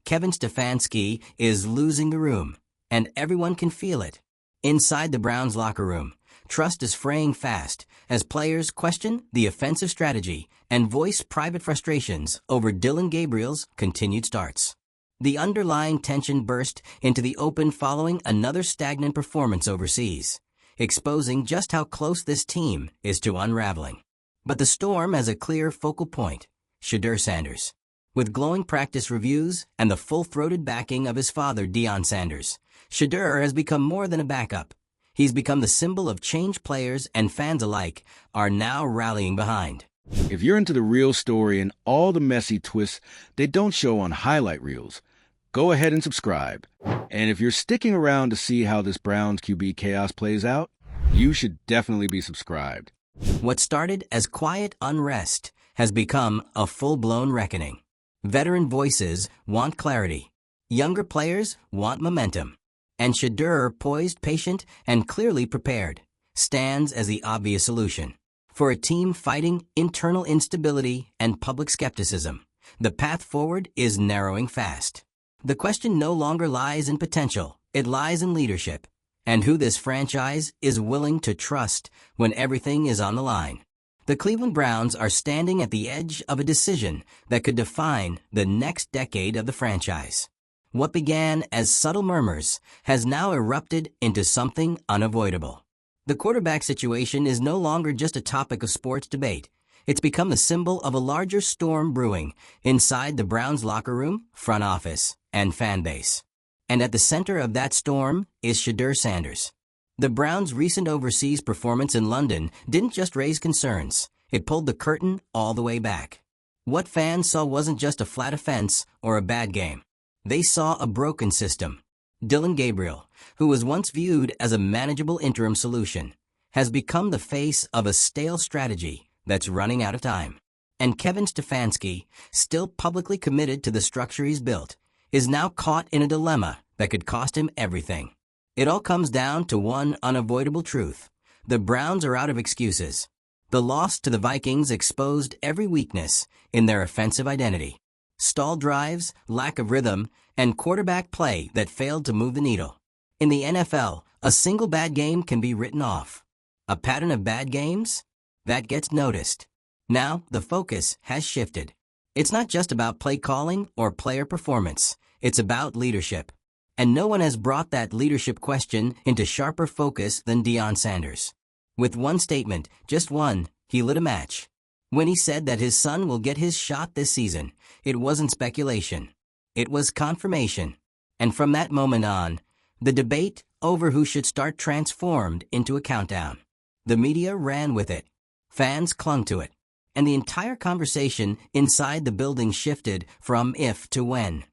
Kevin Stefanski is losing the room, and everyone can feel it. Inside the Browns locker room, trust is fraying fast as players question the offensive strategy and voice private frustrations over Dillon Gabriel's continued starts. The underlying tension burst into the open following another stagnant performance overseas, exposing just how close this team is to unraveling. But the storm has a clear focal point: Shedeur Sanders. With glowing practice reviews and the full-throated backing of his father, Deion Sanders, Shedeur has become more than a backup. He's become the symbol of change players and fans alike are now rallying behind. If you're into the real story and all the messy twists they don't show on highlight reels, go ahead and subscribe. And if you're sticking around to see how this Browns QB chaos plays out, you should definitely be subscribed. What started as quiet unrest has become a full-blown reckoning. Veteran voices want clarity. Younger players want momentum. And Shedeur, poised, patient, and clearly prepared, stands as the obvious solution. For a team fighting internal instability and public skepticism, the path forward is narrowing fast. The question no longer lies in potential, it lies in leadership, and who this franchise is willing to trust when everything is on the line. The Cleveland Browns are standing at the edge of a decision that could define the next decade of the franchise. What began as subtle murmurs has now erupted into something unavoidable. The quarterback situation is no longer just a topic of sports debate. It's become the symbol of a larger storm brewing inside the Browns locker room, front office, and fan base. And at the center of that storm is Shedeur Sanders. The Browns' recent overseas performance in London didn't just raise concerns, it pulled the curtain all the way back. What fans saw wasn't just a flat offense or a bad game. They saw a broken system. Dillon Gabriel, who was once viewed as a manageable interim solution, has become the face of a stale strategy that's running out of time. And Kevin Stefanski, still publicly committed to the structure he's built, is now caught in a dilemma that could cost him everything. It all comes down to one unavoidable truth: the Browns are out of excuses. The loss to the Vikings exposed every weakness in their offensive identity. Stalled drives, lack of rhythm, and quarterback play that failed to move the needle. In the NFL, a single bad game can be written off. A pattern of bad games? That gets noticed. Now, the focus has shifted. It's not just about play calling or player performance. It's about leadership. And no one has brought that leadership question into sharper focus than Deion Sanders. With one statement, just one, he lit a match. When he said that his son will get his shot this season, it wasn't speculation. It was confirmation. And from that moment on, the debate over who should start transformed into a countdown. The media ran with it. Fans clung to it. And the entire conversation inside the building shifted from if to when.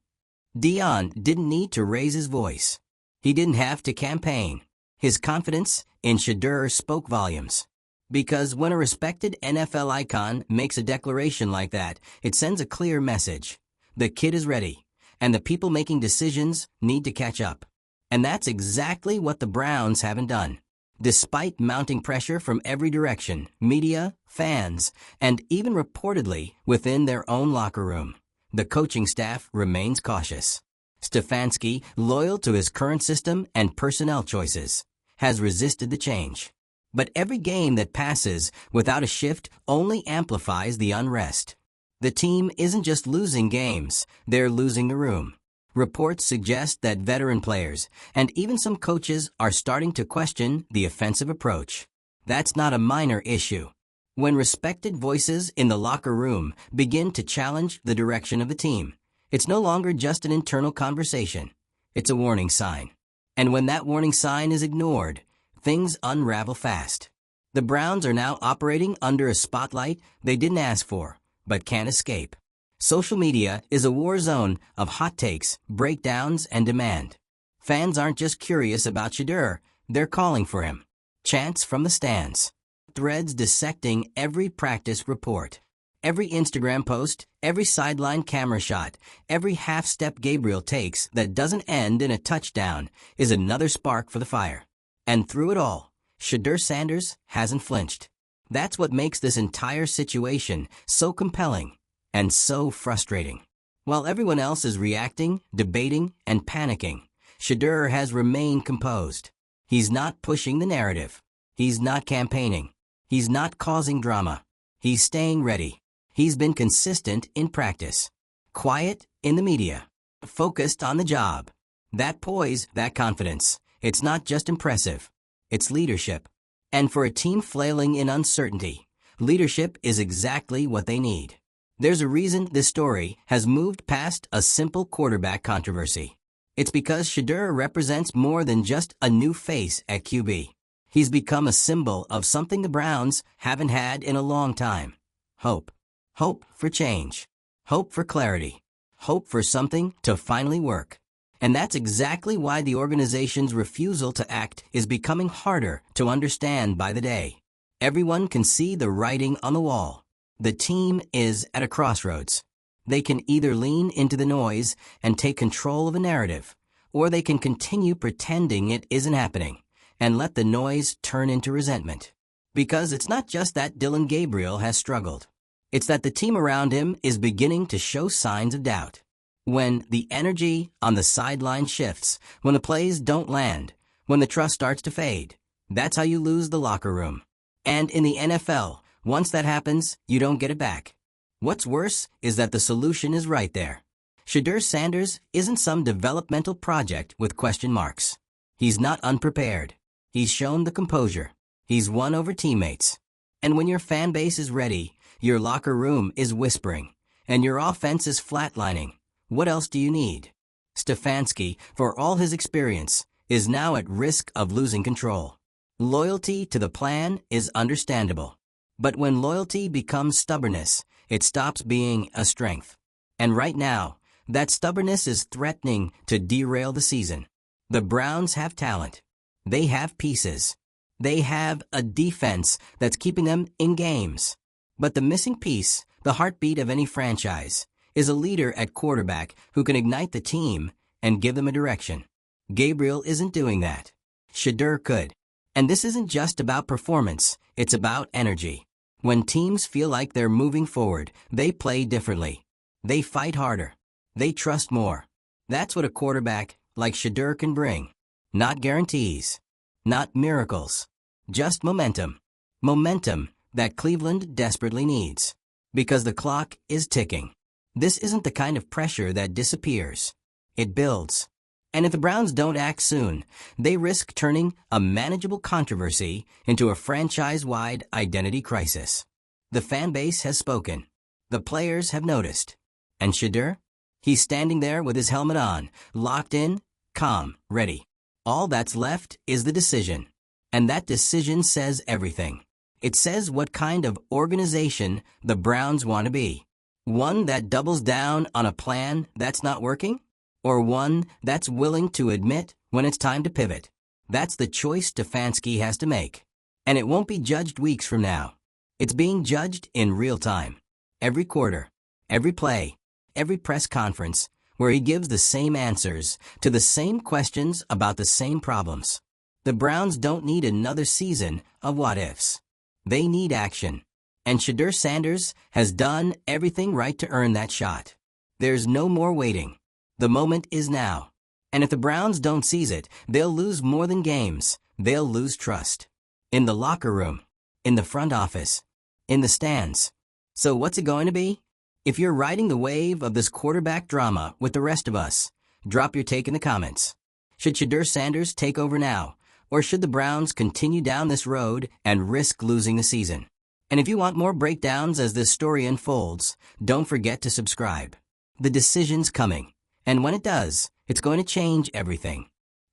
Deion didn't need to raise his voice. He didn't have to campaign. His confidence in Shedeur spoke volumes. Because when a respected NFL icon makes a declaration like that, it sends a clear message. The kid is ready, and the people making decisions need to catch up. And that's exactly what the Browns haven't done. Despite mounting pressure from every direction, media, fans, and even reportedly within their own locker room, the coaching staff remains cautious. Stefanski, loyal to his current system and personnel choices, has resisted the change. But every game that passes without a shift only amplifies the unrest. The team isn't just losing games, they're losing the room. Reports suggest that veteran players and even some coaches are starting to question the offensive approach. That's not a minor issue. When respected voices in the locker room begin to challenge the direction of the team, it's no longer just an internal conversation. It's a warning sign. And when that warning sign is ignored, things unravel fast. The Browns are now operating under a spotlight they didn't ask for, but can't escape. Social media is a war zone of hot takes, breakdowns, and demand. Fans aren't just curious about Shedeur, they're calling for him. Chants from the stands. Threads dissecting every practice report. Every Instagram post, every sideline camera shot, every half-step Gabriel takes that doesn't end in a touchdown is another spark for the fire. And through it all, Shedeur Sanders hasn't flinched. That's what makes this entire situation so compelling and so frustrating. While everyone else is reacting, debating, and panicking, Shedeur has remained composed. He's not pushing the narrative. He's not campaigning. He's not causing drama. He's staying ready. He's been consistent in practice. Quiet in the media. Focused on the job. That poise, that confidence. It's not just impressive. It's leadership. And for a team flailing in uncertainty, leadership is exactly what they need. There's a reason this story has moved past a simple quarterback controversy. It's because Shedeur represents more than just a new face at QB. He's become a symbol of something the Browns haven't had in a long time. Hope. Hope for change. Hope for clarity. Hope for something to finally work. And that's exactly why the organization's refusal to act is becoming harder to understand by the day. Everyone can see the writing on the wall. The team is at a crossroads. They can either lean into the noise and take control of a narrative, or they can continue pretending it isn't happening and let the noise turn into resentment. Because it's not just that Dillon Gabriel has struggled. It's that the team around him is beginning to show signs of doubt. When the energy on the sideline shifts, when the plays don't land, when the trust starts to fade, that's how you lose the locker room. And in the NFL, once that happens, you don't get it back. What's worse is that the solution is right there. Shedeur Sanders isn't some developmental project with question marks. He's not unprepared. He's shown the composure. He's won over teammates. And when your fan base is ready, your locker room is whispering, and your offense is flatlining, what else do you need? Stefanski, for all his experience, is now at risk of losing control. Loyalty to the plan is understandable. But when loyalty becomes stubbornness, it stops being a strength. And right now, that stubbornness is threatening to derail the season. The Browns have talent. They have pieces. They have a defense that's keeping them in games. But the missing piece, the heartbeat of any franchise, is a leader at quarterback who can ignite the team and give them a direction. Gabriel isn't doing that. Shedeur could. And this isn't just about performance, it's about energy. When teams feel like they're moving forward, they play differently. They fight harder. They trust more. That's what a quarterback like Shedeur can bring. Not guarantees. Not miracles. Just momentum. Momentum that Cleveland desperately needs. Because the clock is ticking. This isn't the kind of pressure that disappears. It builds. And if the Browns don't act soon, they risk turning a manageable controversy into a franchise-wide identity crisis. The fan base has spoken. The players have noticed. And Shedeur? He's standing there with his helmet on, locked in, calm, ready. All that's left is the decision. And that decision says everything. It says what kind of organization the Browns want to be. One that doubles down on a plan that's not working? Or one that's willing to admit when it's time to pivot? That's the choice Stefanski has to make. And it won't be judged weeks from now. It's being judged in real time. Every quarter, every play, every press conference, where he gives the same answers to the same questions about the same problems. The Browns don't need another season of what-ifs. They need action. And Shedeur Sanders has done everything right to earn that shot. There's no more waiting. The moment is now. And if the Browns don't seize it, they'll lose more than games. They'll lose trust. In the locker room, in the front office, in the stands. So what's it going to be? If you're riding the wave of this quarterback drama with the rest of us, drop your take in the comments. Should Shedeur Sanders take over now? Or should the Browns continue down this road and risk losing the season? And if you want more breakdowns as this story unfolds, don't forget to subscribe. The decision's coming. And when it does, it's going to change everything.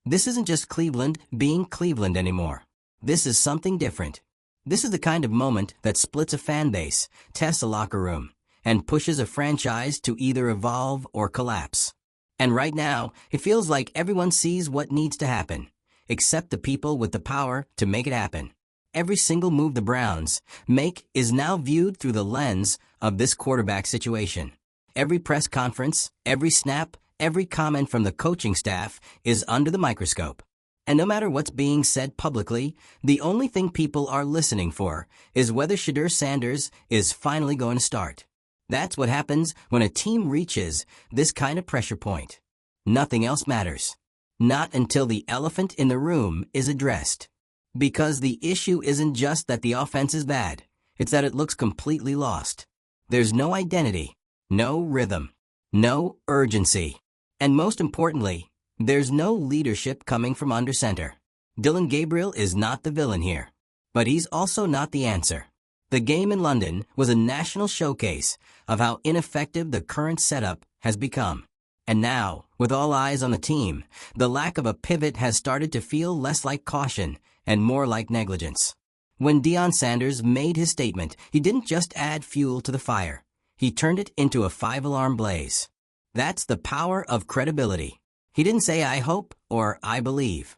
This isn't just Cleveland being Cleveland anymore. This is something different. This is the kind of moment that splits a fan base, tests a locker room, and pushes a franchise to either evolve or collapse. And right now, it feels like everyone sees what needs to happen, except the people with the power to make it happen. Every single move the Browns make is now viewed through the lens of this quarterback situation. Every press conference, every snap, every comment from the coaching staff is under the microscope. And no matter what's being said publicly, the only thing people are listening for is whether Shedeur Sanders is finally going to start. That's what happens when a team reaches this kind of pressure point. Nothing else matters. Not until the elephant in the room is addressed. Because the issue isn't just that the offense is bad, it's that it looks completely lost. There's no identity, no rhythm, no urgency. And most importantly, there's no leadership coming from under center. Dylan Gabriel is not the villain here. But he's also not the answer. The game in London was a national showcase of how ineffective the current setup has become. And now, with all eyes on the team, the lack of a pivot has started to feel less like caution and more like negligence. When Deion Sanders made his statement, he didn't just add fuel to the fire. He turned it into a 5-alarm blaze. That's the power of credibility. He didn't say "I hope" or "I believe."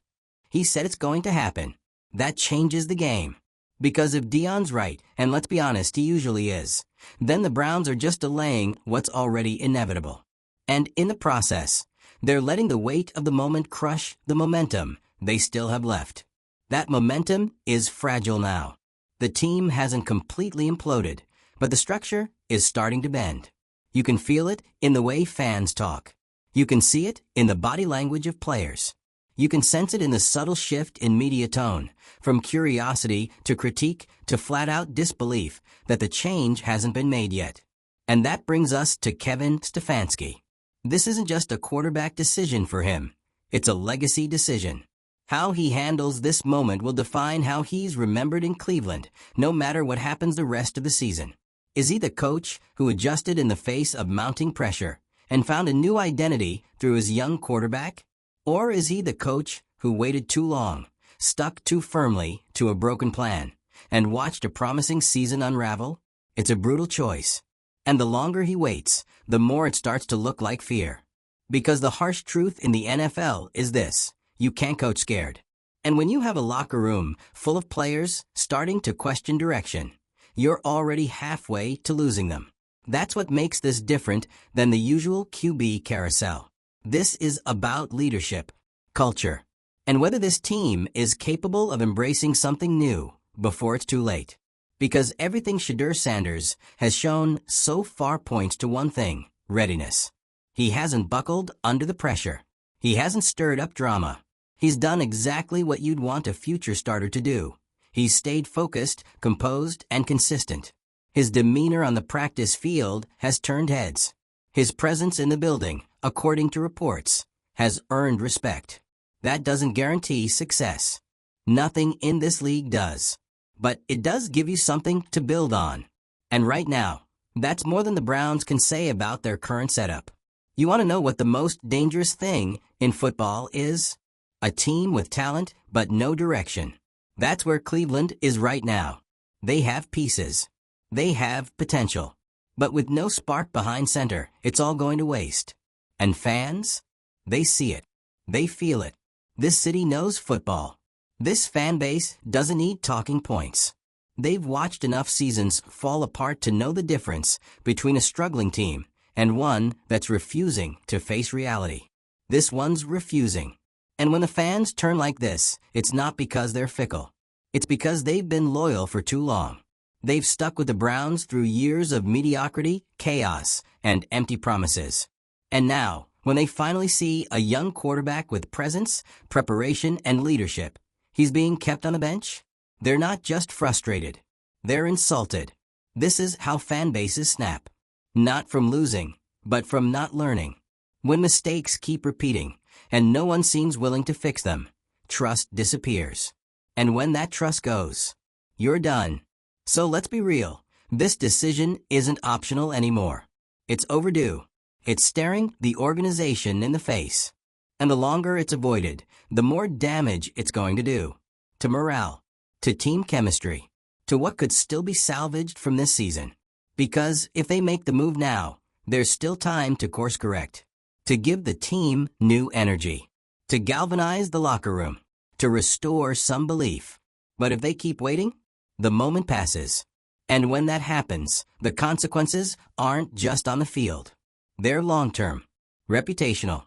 He said it's going to happen. That changes the game. Because if Deion's right, and let's be honest, he usually is, then the Browns are just delaying what's already inevitable. And in the process, they're letting the weight of the moment crush the momentum they still have left. That momentum is fragile now. The team hasn't completely imploded, but the structure is starting to bend. You can feel it in the way fans talk. You can see it in the body language of players. You can sense it in the subtle shift in media tone, from curiosity to critique to flat-out disbelief that the change hasn't been made yet. And that brings us to Kevin Stefanski. This isn't just a quarterback decision for him. It's a legacy decision. How he handles this moment will define how he's remembered in Cleveland, no matter what happens the rest of the season. Is he the coach who adjusted in the face of mounting pressure and found a new identity through his young quarterback? Or is he the coach who waited too long, stuck too firmly to a broken plan, and watched a promising season unravel? It's a brutal choice. And the longer he waits, the more it starts to look like fear. Because the harsh truth in the NFL is this: you can't coach scared. And when you have a locker room full of players starting to question direction, you're already halfway to losing them. That's what makes this different than the usual QB carousel. This is about leadership, culture, and whether this team is capable of embracing something new before it's too late. Because everything Shedeur Sanders has shown so far points to one thing: readiness. He hasn't buckled under the pressure. He hasn't stirred up drama. He's done exactly what you'd want a future starter to do. He's stayed focused, composed, and consistent. His demeanor on the practice field has turned heads. His presence in the building, according to reports, has earned respect. That doesn't guarantee success. Nothing in this league does. But it does give you something to build on. And right now, that's more than the Browns can say about their current setup. You want to know what the most dangerous thing in football is? A team with talent but no direction. That's where Cleveland is right now. They have pieces. They have potential. But with no spark behind center, it's all going to waste. And fans? They see it. They feel it. This city knows football. This fan base doesn't need talking points. They've watched enough seasons fall apart to know the difference between a struggling team and one that's refusing to face reality. This one's refusing. And when the fans turn like this, it's not because they're fickle. It's because they've been loyal for too long. They've stuck with the Browns through years of mediocrity, chaos, and empty promises. And now, when they finally see a young quarterback with presence, preparation, and leadership, he's being kept on the bench, they're not just frustrated. They're insulted. This is how fan bases snap. Not from losing, but from not learning. When mistakes keep repeating, and no one seems willing to fix them, trust disappears. And when that trust goes, you're done. So let's be real. This decision isn't optional anymore. It's overdue. It's staring the organization in the face. And the longer it's avoided, the more damage it's going to do. To morale, to team chemistry, to what could still be salvaged from this season. Because if they make the move now, there's still time to course correct. To give the team new energy. To galvanize the locker room. To restore some belief. But if they keep waiting, the moment passes. And when that happens, the consequences aren't just on the field. They're long-term, reputational,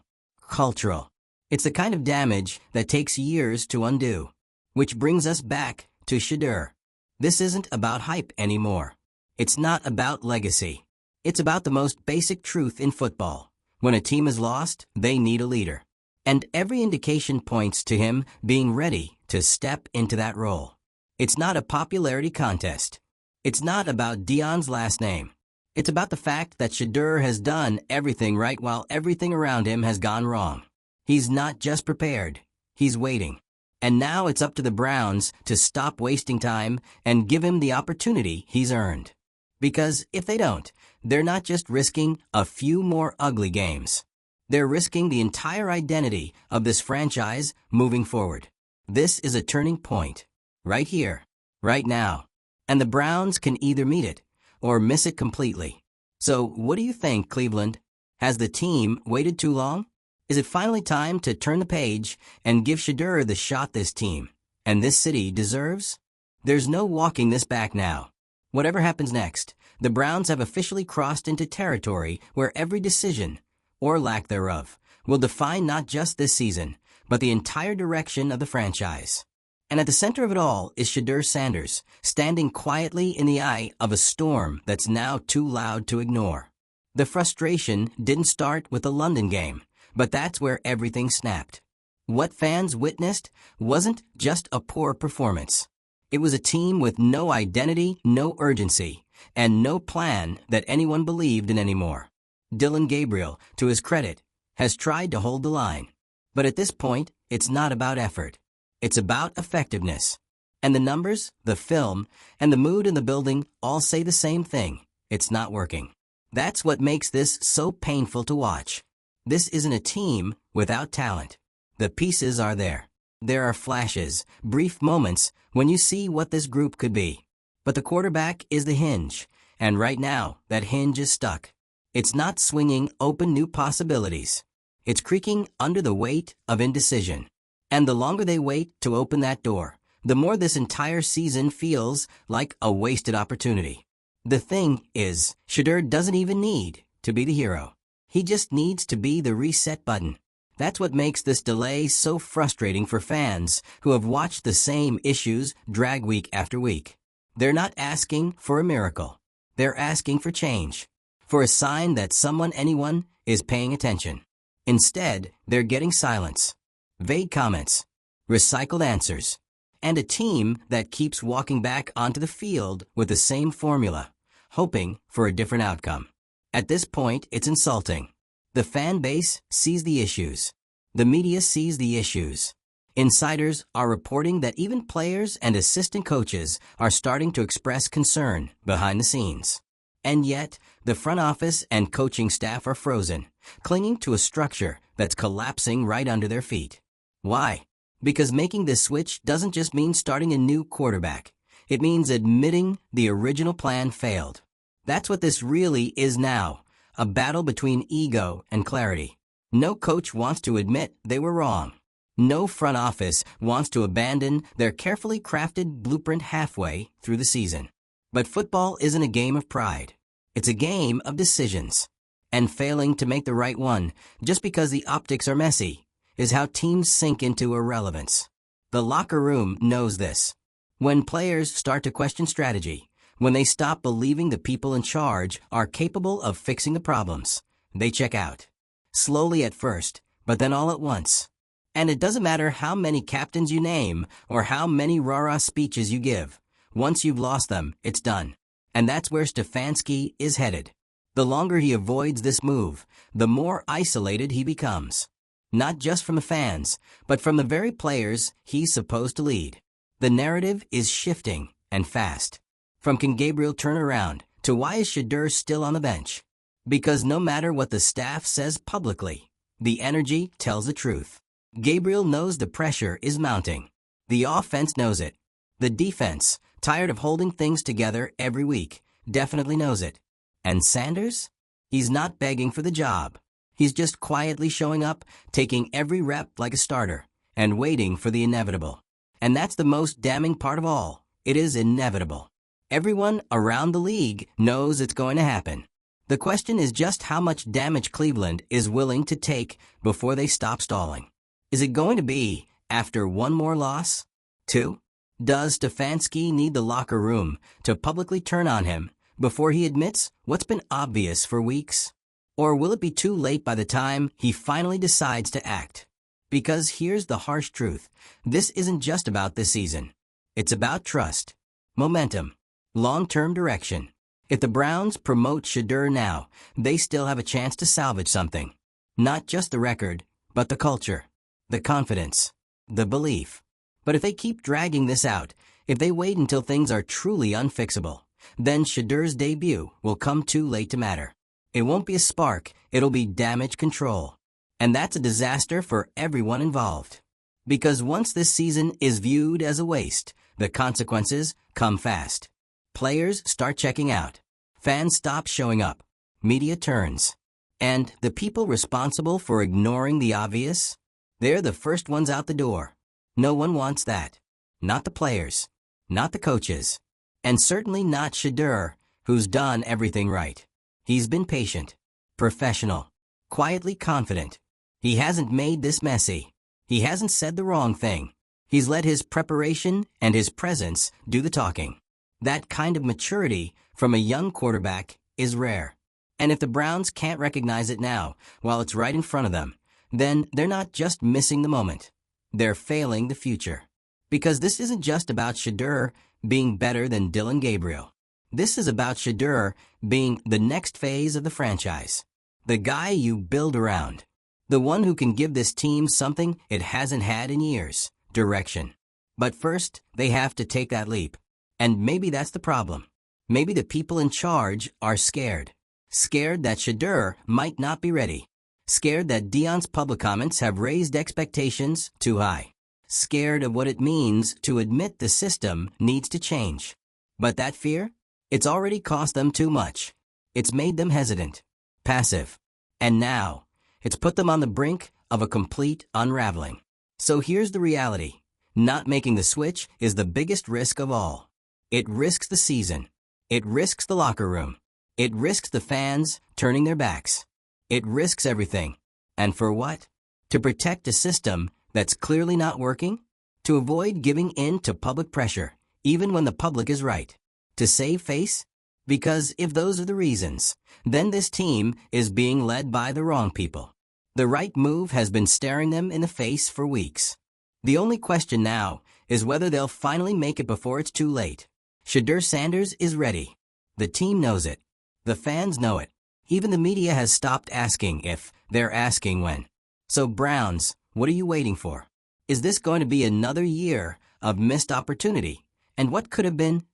cultural. It's the kind of damage that takes years to undo. Which brings us back to Shedeur. This isn't about hype anymore. It's not about legacy. It's about the most basic truth in football. When a team is lost, they need a leader. And every indication points to him being ready to step into that role. It's not a popularity contest. It's not about Dion's last name. It's about the fact that Shedeur has done everything right while everything around him has gone wrong. He's not just prepared, he's waiting. And now it's up to the Browns to stop wasting time and give him the opportunity he's earned. Because if they don't, they're not just risking a few more ugly games. They're risking the entire identity of this franchise moving forward. This is a turning point. Right here. Right now. And the Browns can either meet it or miss it completely. So what do you think, Cleveland? Has the team waited too long? Is it finally time to turn the page and give Shedeur the shot this team and this city deserves? There's no walking this back now. Whatever happens next, the Browns have officially crossed into territory where every decision, or lack thereof, will define not just this season, but the entire direction of the franchise. And at the center of it all is Shedeur Sanders, standing quietly in the eye of a storm that's now too loud to ignore. The frustration didn't start with the London game, but that's where everything snapped. What fans witnessed wasn't just a poor performance. It was a team with no identity, no urgency, and no plan that anyone believed in anymore. Dillon Gabriel, to his credit, has tried to hold the line. But at this point, it's not about effort. It's about effectiveness. And the numbers, the film, and the mood in the building all say the same thing. It's not working. That's what makes this so painful to watch. This isn't a team without talent. The pieces are there. There are flashes, brief moments when you see what this group could be. But the quarterback is the hinge, and right now, that hinge is stuck. It's not swinging open new possibilities. It's creaking under the weight of indecision. And the longer they wait to open that door, the more this entire season feels like a wasted opportunity. The thing is, Shedeur doesn't even need to be the hero. He just needs to be the reset button. That's what makes this delay so frustrating for fans who have watched the same issues drag week after week. They're not asking for a miracle. They're asking for change, for a sign that anyone is paying attention. Instead, they're getting silence, vague comments, recycled answers, and a team that keeps walking back onto the field with the same formula, hoping for a different outcome. At this point, it's insulting. The fan base sees the issues. The media sees the issues. Insiders are reporting that even players and assistant coaches are starting to express concern behind the scenes. And yet, the front office and coaching staff are frozen, clinging to a structure that's collapsing right under their feet. Why? Because making this switch doesn't just mean starting a new quarterback. It means admitting the original plan failed. That's what this really is now, a battle between ego and clarity. No coach wants to admit they were wrong. No front office wants to abandon their carefully crafted blueprint halfway through the season. But football isn't a game of pride. It's a game of decisions. And failing to make the right one, just because the optics are messy, is how teams sink into irrelevance. The locker room knows this. When players start to question strategy, when they stop believing the people in charge are capable of fixing the problems, they check out. Slowly at first, but then all at once. And it doesn't matter how many captains you name or how many rah-rah speeches you give. Once you've lost them, it's done. And that's where Stefanski is headed. The longer he avoids this move, the more isolated he becomes. Not just from the fans, but from the very players he's supposed to lead. The narrative is shifting, and fast. From can Gabriel turn around to why is Shedeur still on the bench? Because no matter what the staff says publicly, the energy tells the truth. Gabriel knows the pressure is mounting. The offense knows it. The defense, tired of holding things together every week, definitely knows it. And Sanders? He's not begging for the job. He's just quietly showing up, taking every rep like a starter, and waiting for the inevitable. And that's the most damning part of all. It is inevitable. Everyone around the league knows it's going to happen. The question is just how much damage Cleveland is willing to take before they stop stalling. Is it going to be after one more loss? 2? Does Stefanski need the locker room to publicly turn on him before he admits what's been obvious for weeks? Or will it be too late by the time he finally decides to act? Because here's the harsh truth. This isn't just about this season. It's about trust, momentum, long-term direction. If the Browns promote Shedeur now, they still have a chance to salvage something. Not just the record, but the culture, the confidence, the belief. But if they keep dragging this out, if they wait until things are truly unfixable, then Shedeur's debut will come too late to matter. It won't be a spark, it'll be damage control. And that's a disaster for everyone involved. Because once this season is viewed as a waste, the consequences come fast. Players start checking out. Fans stop showing up. Media turns. And the people responsible for ignoring the obvious? They're the first ones out the door. No one wants that. Not the players. Not the coaches. And certainly not Shedeur, who's done everything right. He's been patient, professional, quietly confident. He hasn't made this messy. He hasn't said the wrong thing. He's let his preparation and his presence do the talking. That kind of maturity from a young quarterback is rare. And if the Browns can't recognize it now, while it's right in front of them, then they're not just missing the moment. They're failing the future. Because this isn't just about Shedeur being better than Dylan Gabriel. This is about Shedeur being the next phase of the franchise. The guy you build around. The one who can give this team something it hasn't had in years. Direction. But first, they have to take that leap. And maybe that's the problem. Maybe the people in charge are scared. Scared that Shedeur might not be ready. Scared that Deion's public comments have raised expectations too high. Scared of what it means to admit the system needs to change. But that fear? It's already cost them too much. It's made them hesitant, passive. And now, it's put them on the brink of a complete unraveling. So here's the reality. Not making the switch is the biggest risk of all. It risks the season. It risks the locker room. It risks the fans turning their backs. It risks everything. And for what? To protect a system that's clearly not working? To avoid giving in to public pressure, even when the public is right? To save face? Because if those are the reasons, then this team is being led by the wrong people. The right move has been staring them in the face for weeks. The only question now is whether they'll finally make it before it's too late. Shedeur Sanders is ready. The team knows it. The fans know it. Even the media has stopped asking if, they're asking when. So Browns, what are you waiting for? Is this going to be another year of missed opportunity? And what could have been?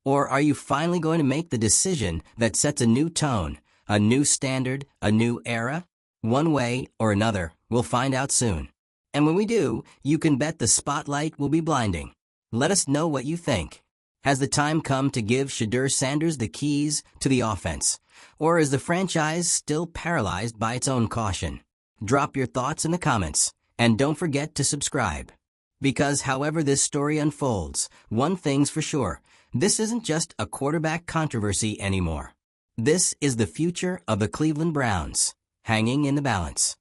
Or are you finally going to make the decision that sets a new tone, a new standard, a new era? One way or another, we'll find out soon. And when we do, you can bet the spotlight will be blinding. Let us know what you think. Has the time come to give Shedeur Sanders the keys to the offense? Or is the franchise still paralyzed by its own caution? Drop your thoughts in the comments, and don't forget to subscribe. Because however this story unfolds, one thing's for sure, this isn't just a quarterback controversy anymore. This is the future of the Cleveland Browns, hanging in the balance.